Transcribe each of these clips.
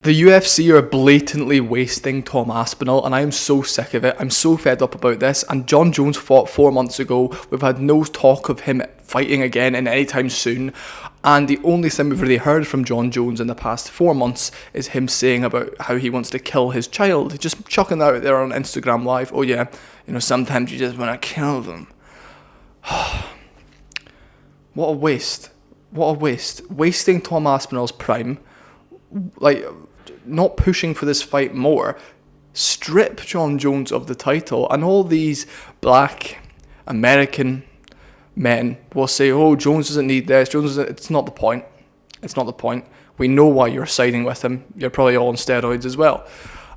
The UFC are blatantly wasting Tom Aspinall, and I am so sick of it. I'm so fed up about this. And Jon Jones fought 4 months ago. We've had no talk of him fighting again in any time soon. And the only thing we've really heard from Jon Jones in the past 4 months is him saying about how he wants to kill his child. Just chucking that out there on Instagram Live. Oh yeah, sometimes you just want to kill them. What a waste. What a waste. Wasting Tom Aspinall's prime. Not pushing for this fight more. Strip Jon Jones of the title, and all these black American men will say, oh, Jones doesn't need this, it's not the point. It's not the point. We know why you're siding with him. You're probably all on steroids as well.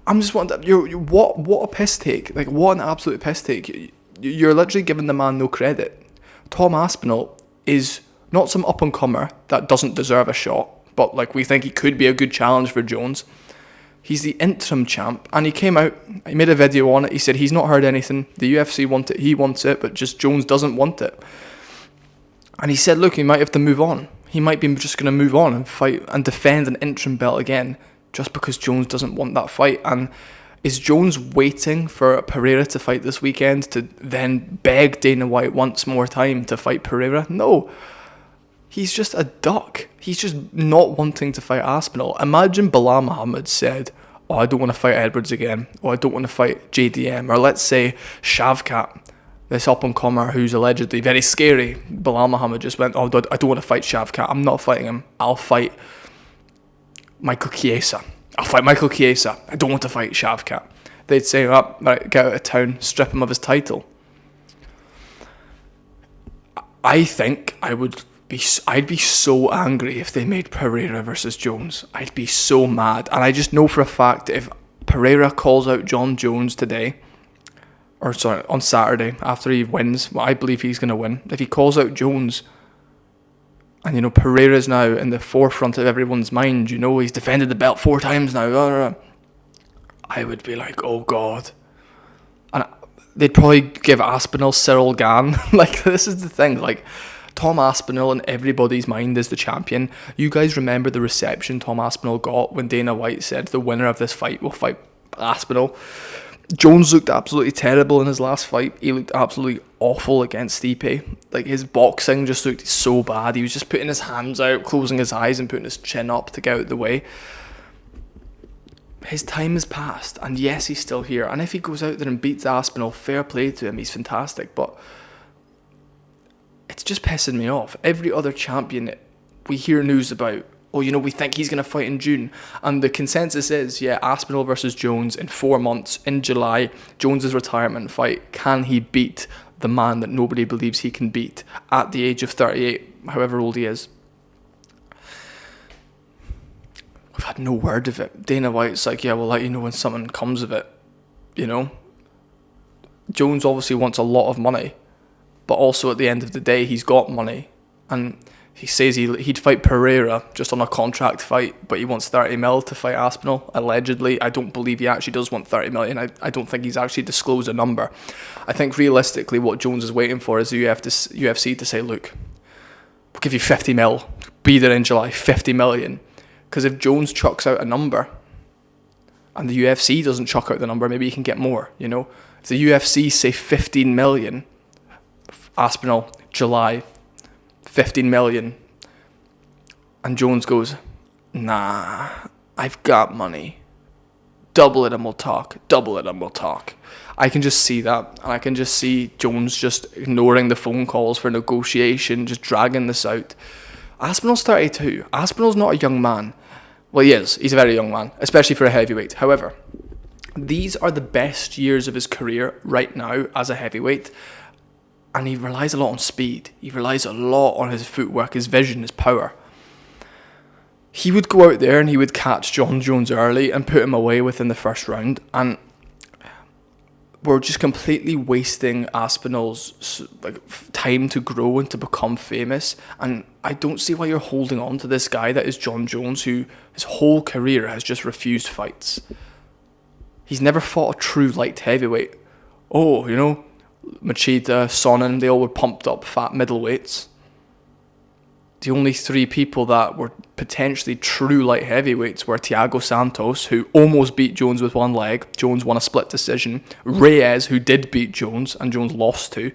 I'm just wondering, what a piss take. What an absolute piss take. You're literally giving the man no credit. Tom Aspinall is not some up-and-comer that doesn't deserve a shot, but we think he could be a good challenge for Jones. He's the interim champ, and he came out, he made a video on it. He said he's not heard anything. The UFC want it, he wants it, but just Jones doesn't want it. And he said, look, he might have to move on. He might be just going to move on and fight and defend an interim belt again just because Jones doesn't want that fight. And is Jones waiting for Pereira to fight this weekend to then beg Dana White once more time to fight Pereira? No. He's just a duck. He's just not wanting to fight Aspinall. Imagine Bilal Muhammad said, oh, I don't want to fight Edwards again. Or I don't want to fight JDM. Or let's say Shavkat, this up-and-comer who's allegedly very scary. Bilal Muhammad just went, oh, I don't want to fight Shavkat. I'm not fighting him. I'll fight Michael Chiesa. I'll fight Michael Chiesa. I don't want to fight Shavkat. They'd say, oh, right, get out of town, strip him of his title. I think I'd be so angry if they made Pereira versus Jones. I'd be so mad. And I just know for a fact if Pereira calls out Jon Jones today, on Saturday, after he wins, I believe he's going to win. If he calls out Jones, and Pereira's now in the forefront of everyone's mind, he's defended the belt 4 times now, I would be like, oh God. And they'd probably give Aspinall Cyril Gane. This is the thing, Tom Aspinall in everybody's mind is the champion. You guys remember the reception Tom Aspinall got when Dana White said the winner of this fight will fight Aspinall. Jones looked absolutely terrible in his last fight. He looked absolutely awful against Stipe. His boxing just looked so bad. He was just putting his hands out, closing his eyes and putting his chin up to get out of the way. His time has passed, and yes, he's still here. And if he goes out there and beats Aspinall, fair play to him, he's fantastic. But it's just pissing me off. Every other champion we hear news about, we think he's going to fight in June. And the consensus is, Aspinall versus Jones in 4 months, in July, Jones' retirement fight. Can he beat the man that nobody believes he can beat at the age of 38, however old he is? We've had no word of it. Dana White's like, we'll let you know when something comes of it. Jones obviously wants a lot of money. But also at the end of the day, he's got money. And he says he'd fight Pereira just on a contract fight, but he wants 30 mil to fight Aspinall, allegedly. I don't believe he actually does want 30 million. I don't think he's actually disclosed a number. I think realistically what Jones is waiting for is the UFC to say, look, we'll give you 50 mil. Be there in July, 50 million. Because if Jones chucks out a number and the UFC doesn't chuck out the number, maybe he can get more, If the UFC say 15 million... Aspinall, July, 15 million. And Jones goes, nah, I've got money. Double it and we'll talk. Double it and we'll talk. I can just see that. And I can just see Jones just ignoring the phone calls for negotiation, just dragging this out. Aspinall's 32. Aspinall's not a young man. Well, he is. He's a very young man, especially for a heavyweight. However, these are the best years of his career right now as a heavyweight. And he relies a lot on speed. He relies a lot on his footwork, his vision, his power. He would go out there and he would catch Jon Jones early and put him away within the first round. And we're just completely wasting Aspinall's time to grow and to become famous. And I don't see why you're holding on to this guy that is Jon Jones, who his whole career has just refused fights. He's never fought a true light heavyweight. Machida, Sonnen, they all were pumped up fat middleweights. the only three people that were potentially true light heavyweights were Thiago Santos, who almost beat Jones with one leg. Jones won a split decision. Reyes, who did beat Jones, and Jones lost to.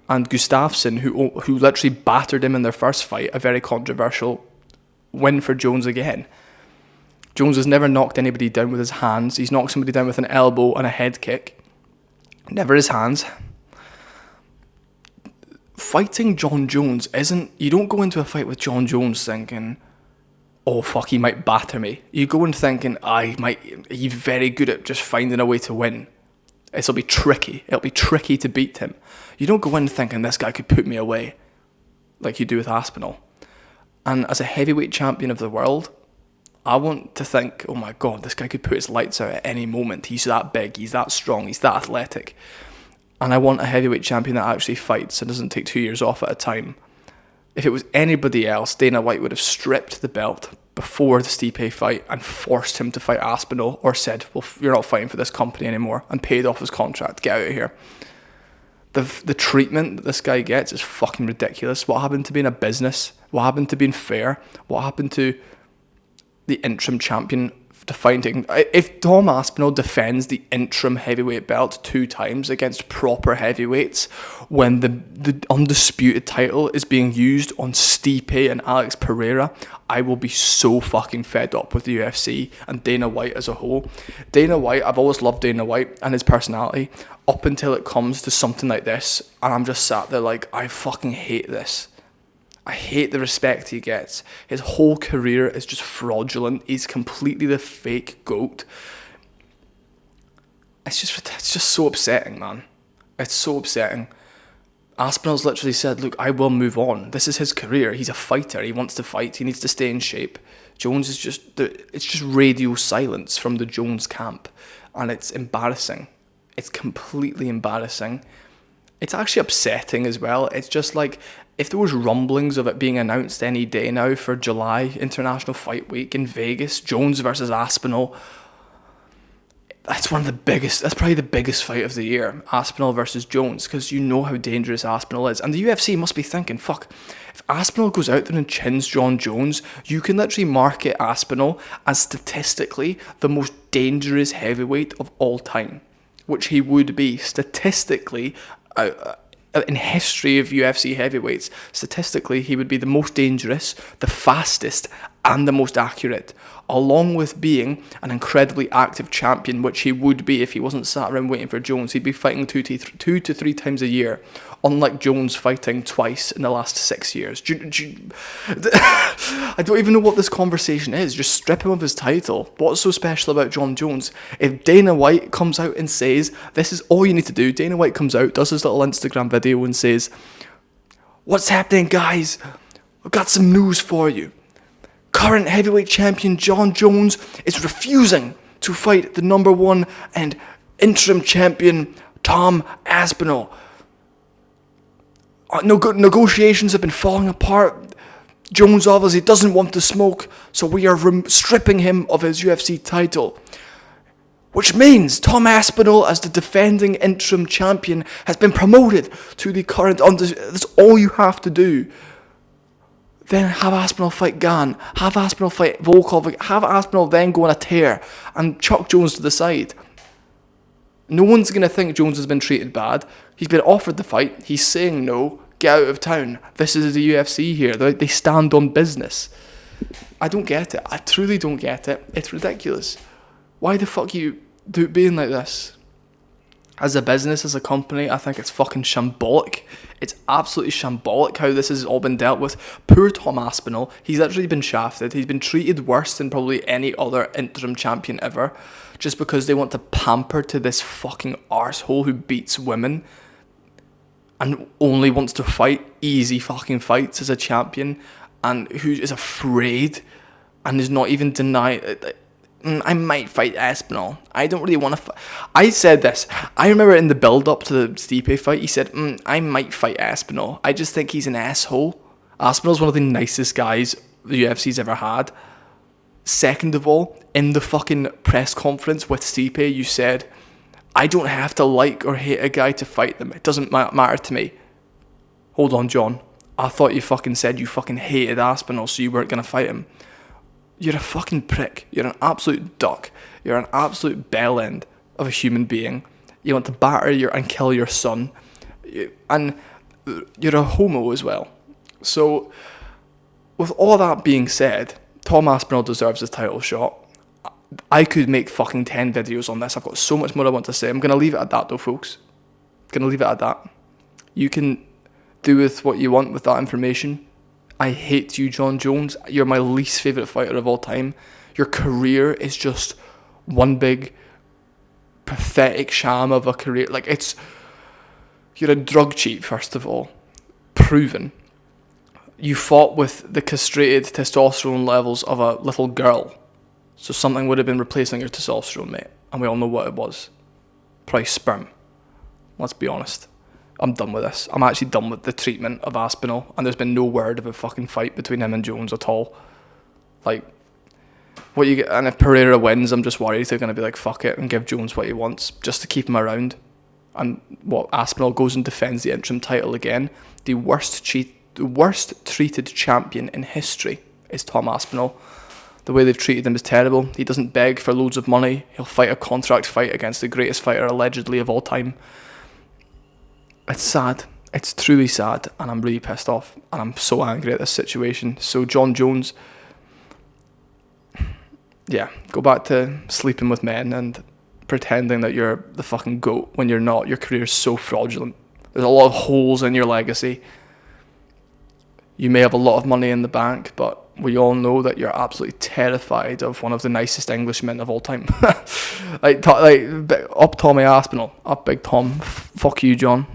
And Gustafsson, who literally battered him in their first fight, a very controversial win for Jones again. Jones has never knocked anybody down with his hands. He's knocked somebody down with an elbow and a head kick. Never his hands. Fighting Jon Jones isn't... You don't go into a fight with Jon Jones thinking, oh, fuck, he might batter me. You go in thinking, he's very good at just finding a way to win. It'll be tricky. It'll be tricky to beat him. You don't go in thinking this guy could put me away like you do with Aspinall. And as a heavyweight champion of the world, I want to think, oh my God, this guy could put his lights out at any moment. He's that big, he's that strong, he's that athletic. And I want a heavyweight champion that actually fights and doesn't take 2 years off at a time. If it was anybody else, Dana White would have stripped the belt before the Stipe fight and forced him to fight Aspinall, or said, well, you're not fighting for this company anymore, and paid off his contract. Get out of here. The treatment that this guy gets is fucking ridiculous. What happened to being a business? What happened to being fair? What happened to the interim champion defending? If Tom Aspinall defends the interim heavyweight belt 2 times against proper heavyweights, when the undisputed title is being used on Stipe and Alex Pereira, I will be so fucking fed up with the UFC and Dana White as a whole. Dana White, I've always loved Dana White and his personality, up until it comes to something like this, and I'm just sat there like, I fucking hate this. I hate the respect he gets. His whole career is just fraudulent. He's completely the fake GOAT. It's just so upsetting, man. It's so upsetting. Aspinall's literally said, look, I will move on. This is his career. He's a fighter. He wants to fight. He needs to stay in shape. Jones is it's just radio silence from the Jones camp. And it's embarrassing. It's completely embarrassing. It's actually upsetting as well. It's just like, if there was rumblings of it being announced any day now for July, International Fight Week in Vegas, Jones versus Aspinall, that's probably the biggest fight of the year, Aspinall versus Jones, because you know how dangerous Aspinall is. And the UFC must be thinking, fuck, if Aspinall goes out there and chins Jon Jones, you can literally market Aspinall as statistically the most dangerous heavyweight of all time, which he would be statistically. In history of UFC heavyweights, statistically, he would be the most dangerous, the fastest, and the most accurate, along with being an incredibly active champion, which he would be if he wasn't sat around waiting for Jones. He'd be fighting 2 to 3 times a year, unlike Jones fighting twice in the last 6 years. I don't even know what this conversation is. Just strip him of his title. What's so special about Jon Jones? If Dana White comes out and says, this is all you need to do, Dana White comes out, does his little Instagram video and says, what's happening, guys? I've got some news for you. Current heavyweight champion Jon Jones is refusing to fight the #1 and interim champion Tom Aspinall. Negotiations have been falling apart. Jones obviously doesn't want the smoke, so we are stripping him of his UFC title. Which means Tom Aspinall, as the defending interim champion, has been promoted to the current... That's all you have to do. Then have Aspinall fight Gane, have Aspinall fight Volkov, have Aspinall then go on a tear and chuck Jones to the side. No one's going to think Jones has been treated bad. He's been offered the fight. He's saying no. Get out of town. This is the UFC here. They stand on business. I don't get it. I truly don't get it. It's ridiculous. Why the fuck you being like this? As a business, as a company, I think it's fucking shambolic. It's absolutely shambolic how this has all been dealt with. Poor Tom Aspinall. He's actually been shafted. He's been treated worse than probably any other interim champion ever, just because they want to pamper to this fucking arsehole who beats women and only wants to fight easy fucking fights as a champion, and who is afraid and is not even denying... I might fight Aspinall. I don't really want to fight. I said this. I remember in the build-up to the Stipe fight, he said, I might fight Aspinall. I just think he's an asshole. Aspinall's one of the nicest guys the UFC's ever had. Second of all, in the fucking press conference with Stipe, you said, I don't have to like or hate a guy to fight them. It doesn't matter to me. Hold on, John. I thought you fucking said you fucking hated Aspinall, so you weren't going to fight him. You're a fucking prick. You're an absolute duck. You're an absolute bell end of a human being. You want to batter and kill your son. And you're a homo as well. So, with all that being said, Tom Aspinall deserves his title shot. I could make fucking 10 videos on this. I've got so much more I want to say. I'm going to leave it at that though, folks. Going to leave it at that. You can do with what you want with that information. I hate you, Jon Jones. You're my least favourite fighter of all time. Your career is just one big pathetic sham of a career. Like, you're a drug cheat, first of all. Proven. You fought with the castrated testosterone levels of a little girl. So something would have been replacing your testosterone, mate. And we all know what it was. Probably sperm. Let's be honest. I'm done with this. I'm actually done with the treatment of Aspinall. And there's been no word of a fucking fight between him and Jones at all. Like, what you get, and if Pereira wins, I'm just worried they're going to be like, fuck it, and give Jones what he wants, just to keep him around. And what, Aspinall goes and defends the interim title again. The worst treated champion in history is Tom Aspinall. The way they've treated him is terrible. He doesn't beg for loads of money. He'll fight a contract fight against the greatest fighter allegedly of all time. It's sad. It's truly sad, and I'm really pissed off, and I'm so angry at this situation. So Jon Jones, yeah, go back to sleeping with men and pretending that you're the fucking GOAT when you're not. Your career's so fraudulent. There's a lot of holes in your legacy. You may have a lot of money in the bank, but we all know that you're absolutely terrified of one of the nicest Englishmen of all like up Tommy Aspinall, up Big Tom. Fuck you, John.